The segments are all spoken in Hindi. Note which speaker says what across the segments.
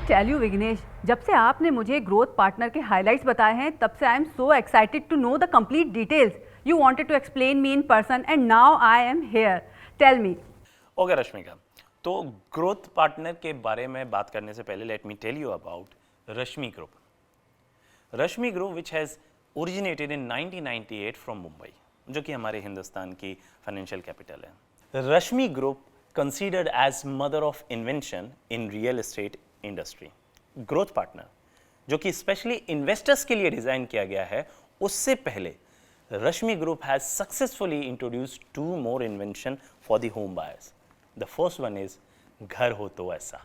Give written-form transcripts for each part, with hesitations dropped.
Speaker 1: टेल यू विघ्नेश, जब से आपने मुझे ग्रोथ पार्टनर के हाइलाइट्स बताए हैं तब से I am so excited to know the complete details. You wanted to explain me in person and now I am here. Tell me.
Speaker 2: Okay Rashmika, तो ग्रोथ पार्टनर के बारे में बात करने से पहले let me tell you about Rashmi group. Rashmi group which has originated in 1998 from Mumbai, जो कि हमारे हिंदुस्तान की फाइनेंशियल कैपिटल है. रश्मि ग्रुप considered as mother of invention in real estate industry. Growth partner जो कि स्पेशली इन्वेस्टर्स के लिए डिजाइन किया गया है, उससे पहले Rashmi group has successfully introduced 2 more invention for the home buyers. The first one is घर हो तो ऐसा.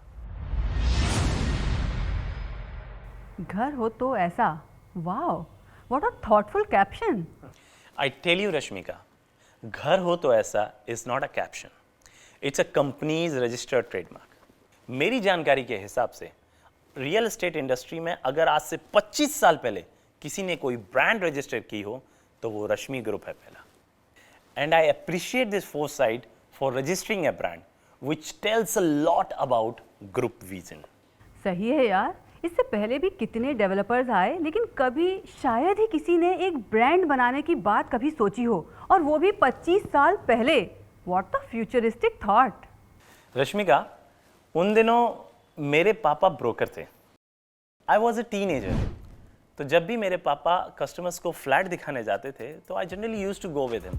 Speaker 1: घर हो तो ऐसा. Wow, what a thoughtful caption.
Speaker 2: I tell you Rashmika, घर हो तो ऐसा is not a caption. It's a company's registered trademark. मेरी जानकारी के हिसाब से रियल एस्टेट इंडस्ट्री में अगर आज से 25 साल पहले किसी ने कोई ब्रांड रजिस्टर की हो तो वो रश्मि ग्रुप है पहला. And I appreciate this foresight for registering A brand which tells a lot about group vision.
Speaker 1: सही है यार, इससे पहले भी कितने डेवलपर्स आए लेकिन कभी शायद ही किसी ने एक ब्रांड बनाने की बात कभी सोची हो, और वो भी 25 साल पहले. What a futuristic thought.
Speaker 2: Rashmika, उन दिनों मेरे पापा ब्रोकर थे. I was a teenager. तो जब भी मेरे पापा कस्टमर्स को फ्लैट दिखाने जाते थे तो I generally used to go with him.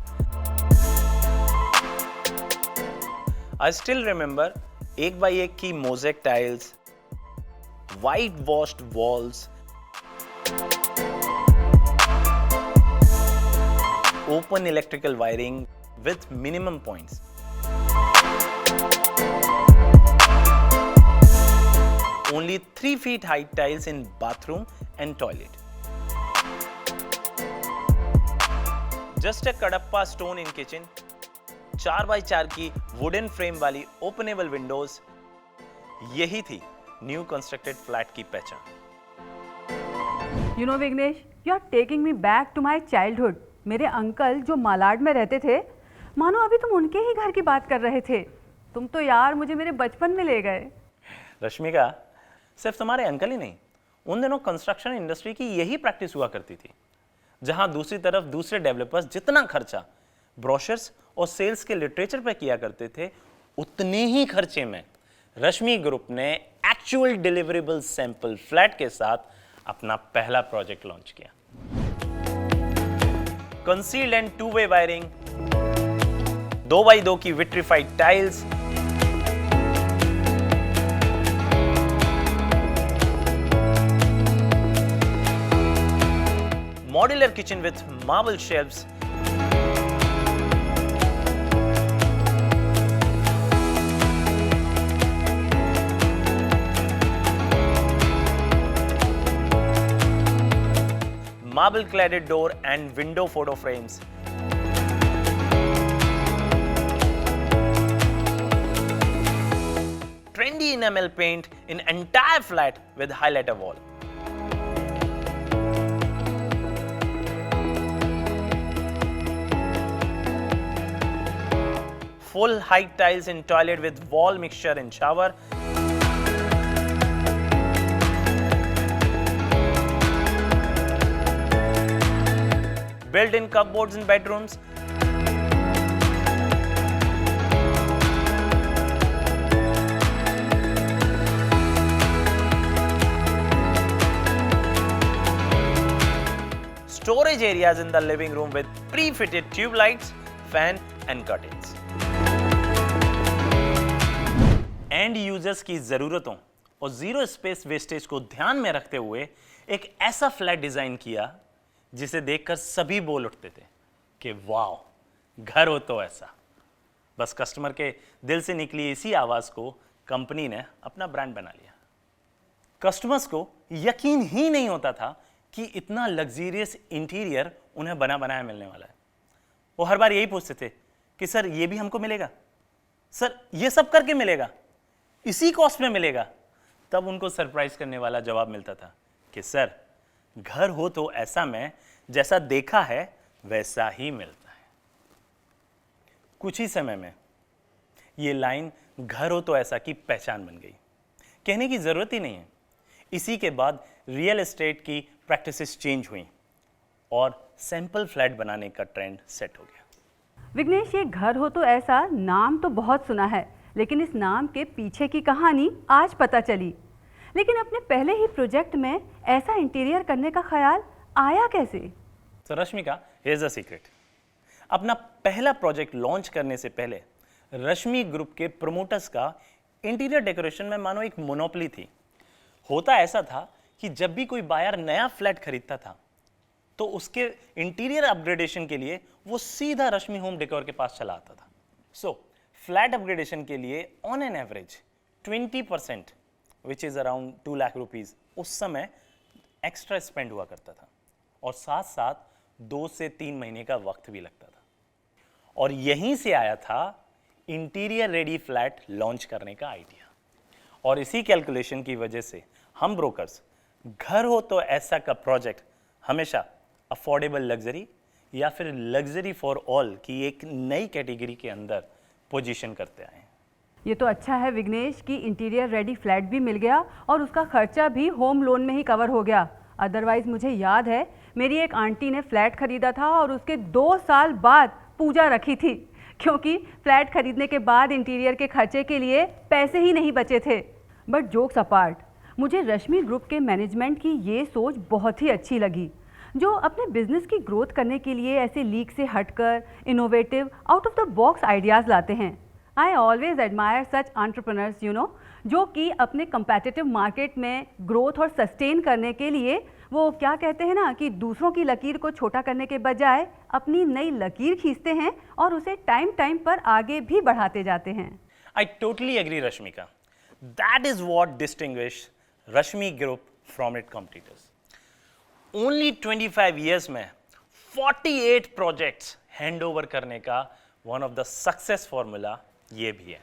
Speaker 2: I still remember एक बाई एक की mosaic tiles, white washed walls, open electrical wiring with minimum points. Only 3 feet height tiles in bathroom and toilet. Just a kadappa stone in kitchen. 4x4 की wooden frame वाली openable windows. यही थी new constructed flat की पहचान.
Speaker 1: You know Vignesh, you are taking me back to my childhood. मेरे अंकल जो मालाड में रहते थे, मानो अभी तुम उनके ही घर की बात कर रहे थे. तुम तो यार मुझे मेरे बचपन में ले गए.
Speaker 2: रश्मिका, सिर्फ तुम्हारे अंकल ही नहीं, उन दिनों कंस्ट्रक्शन इंडस्ट्री की यही प्रैक्टिस हुआ करती थी, जहां दूसरी तरफ दूसरे डेवलपर्स जितना खर्चा ब्रोशर्स और सेल्स के लिटरेचर पर किया करते थे, उतने ही खर्चे में रश्मि ग्रुप ने एक्चुअल डिलीवरेबल सैंपल फ्लैट के साथ अपना पहला प्रोजेक्ट लॉन्च किया. Concealed and 2-way wiring, 2x2 की vitrified tiles, modular kitchen with marble shelves, marble cladded door and window photo frames. Trendy enamel paint in entire flat with highlighter wall. Full height tiles in toilet with wall mixture in shower. Built-in cupboards in bedrooms. Storage areas in the living room with pre-fitted tube lights, fan and curtains. End users की जरूरतों और जीरो स्पेस वेस्टेज को ध्यान में रखते हुए एक ऐसा फ्लैट डिजाइन किया जिसे देखकर सभी बोल उठते थे कि वाओ, घर हो तो ऐसा. बस कस्टमर के दिल से निकली इसी आवाज को कंपनी ने अपना ब्रांड बना लिया. कस्टमर्स को यकीन ही नहीं होता था कि इतना लग्जरियस इंटीरियर उन्हें बना बनाया मिलने वाला है. वो हर बार यही पूछते थे कि सर ये भी हमको मिलेगा, सर ये सब करके मिलेगा, इसी कॉस्ट में मिलेगा. तब उनको सरप्राइज करने वाला जवाब मिलता था कि सर घर हो तो ऐसा में जैसा देखा है वैसा ही मिलता है. कुछ ही समय में ये लाइन घर हो तो ऐसा की पहचान बन गई. कहने की जरूरत ही नहीं है, इसी के बाद रियल एस्टेट की प्रैक्टिसेस चेंज हुई और सैंपल फ्लैट बनाने का ट्रेंड सेट हो गया।
Speaker 1: विघ्नेश, ये घर हो तो ऐसा नाम तो बहुत सुना है, लेकिन इस नाम के पीछे की कहानी आज पता चली। लेकिन अपने पहले ही प्रोजेक्ट में ऐसा इंटीरियर करने का ख्याल आया कैसे?
Speaker 2: तो रश्मिका, हियर्स अ सीक्रेट। अपना पहला प्रोजेक्ट लॉन्च करने से पहले रश्मि ग्रुप के प्रमोटर्स का इंटीरियर डेकोरेशन में मानो एक मोनोपोली थी। होता ऐसा था कि जब भी कोई बायर नया फ्लैट खरीदता था तो उसके इंटीरियर अपग्रेडेशन के लिए वो सीधा रश्मि होम डेकोर के पास चला आता था। सो फ्लैट अपग्रेडेशन के लिए on an average 20% which is around 2 lakh rupees उस समय एक्स्ट्रा स्पेंड हुआ करता था, और साथ साथ 2 से 3 महीने का वक्त भी लगता था। और यहीं से आया था इंटीरियर रेडी फ्लैट लॉन्च करने का आइडिया। और इसी कैलकुलेशन की वजह से हम ब्रोकर्स घर हो तो ऐसा का प्रोजेक्ट हमेशा अफोर्डेबल लग्जरी या फिर लग्जरी फॉर ऑल की एक नई कैटेगरी के अंदर पोजीशन करते आए हैं।
Speaker 1: ये तो अच्छा है विघ्नेश कि इंटीरियर रेडी फ्लैट भी मिल गया और उसका खर्चा भी होम लोन में ही कवर हो गया। अदरवाइज मुझे याद है मेरी एक आंटी ने फ्लैट खरीदा था और उसके 2 साल बाद पूजा रखी थी, क्योंकि फ्लैट खरीदने के बाद इंटीरियर के खर्चे के लिए पैसे ही नहीं बचे थे। बट जोक्स अपार्ट, मुझे रश्मि ग्रुप के मैनेजमेंट की ये सोच बहुत ही अच्छी लगी, जो अपने बिजनेस की ग्रोथ करने के लिए ऐसे लीक से हटकर innovative out of the box ideas लाते हैं। I always admire such entrepreneurs जो कि अपने कंपेटिटिव मार्केट में ग्रोथ और सस्टेन करने के लिए वो क्या कहते हैं ना कि दूसरों की लकीर को छोटा करने के बजाय अपनी नई लकीर खींचते हैं और उसे टाइम पर आगे भी बढ़ाते जाते हैं।
Speaker 2: I totally agree, Rashmika. That is what distinguishes Rashmi Group from its competitors. Only 25 years में 48 प्रोजेक्ट्स हैंड ओवर करने का one of the success formula ये भी है।